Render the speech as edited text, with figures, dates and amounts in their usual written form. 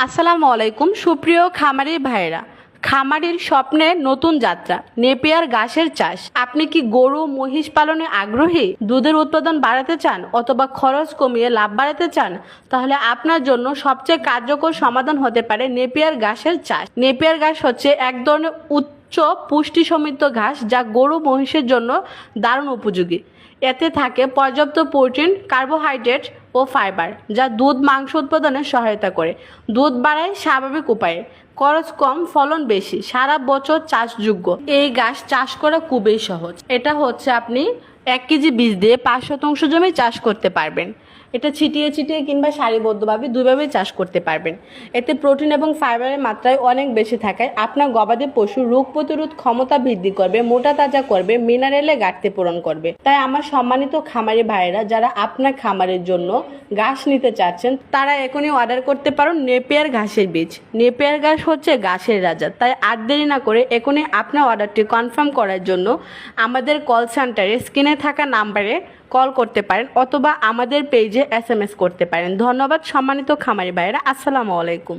আসসালামু আলাইকুম সুপ্রিয় খামারি ভাইরা। খামারির স্বপ্নের নতুন যাত্রা, নেপিয়ার ঘাসের চাষ। আপনি কি গরু মহিষ পালনে আগ্রহী, দুধের উৎপাদন বাড়াতে চান অথবা খরচ কমিয়ে লাভ বাড়াতে চান? তাহলে আপনার জন্য সবচেয়ে কার্যকর সমাধান হতে পারে নেপিয়ার ঘাসের চাষ। নেপিয়ার ঘাস হচ্ছে এক ধরনের উচ্চ পুষ্টি সমৃদ্ধ ঘাস যা গরু মহিষের জন্য দারুণ উপযোগী। এতে থাকে পর্যাপ্ত প্রোটিন, কার্বোহাইড্রেট ও ফাইবার, যা দুধ মাংস উৎপাদনে সহায়তা করে। দুধ বাড়ায় স্বাভাবিক উপায়ে, খরচ কম, ফলন বেশি, সারা বছর চাষযোগ্য। এই ঘাস চাষ করা খুবই সহজ। এটা হচ্ছে আপনি 1 কেজি বীজ দিয়ে 5% জমি চাষ করতে পারবেন। এটা ছিটিয়ে ছিটিয়ে কিংবা সারিবদ্ধভাবে দুইভাবেই চাষ করতে পারবেন। এতে প্রোটিন এবং ফাইবারের মাত্রায় অনেক বেশি থাকায় আপনার গবাদি পশু রোগ প্রতিরোধ ক্ষমতা বৃদ্ধি করবে, মোটা তাজা করবে, মিনারেলে ঘাটতি পূরণ করবে। তাই আমার সম্মানিত খামারি ভাইয়েরা, যারা আপনার খামারের জন্য ঘাস নিতে চাচ্ছেন, তারা এখনই অর্ডার করতে পারেন নেপিয়ার ঘাসের বীজ। নেপিয়ার ঘাস হচ্ছে ঘাসের রাজা। তাই আর দেরি না করে এখনই আপনার অর্ডারটি কনফার্ম করার জন্য আমাদের কল সেন্টারে স্ক্রিনে থাকা নাম্বারে কল করতে পারেন অথবা আমাদের পেজে SMS করতে পারেন। ধন্যবাদ সম্মানিত খামারি ভাইয়েরা। আসসালামু আলাইকুম।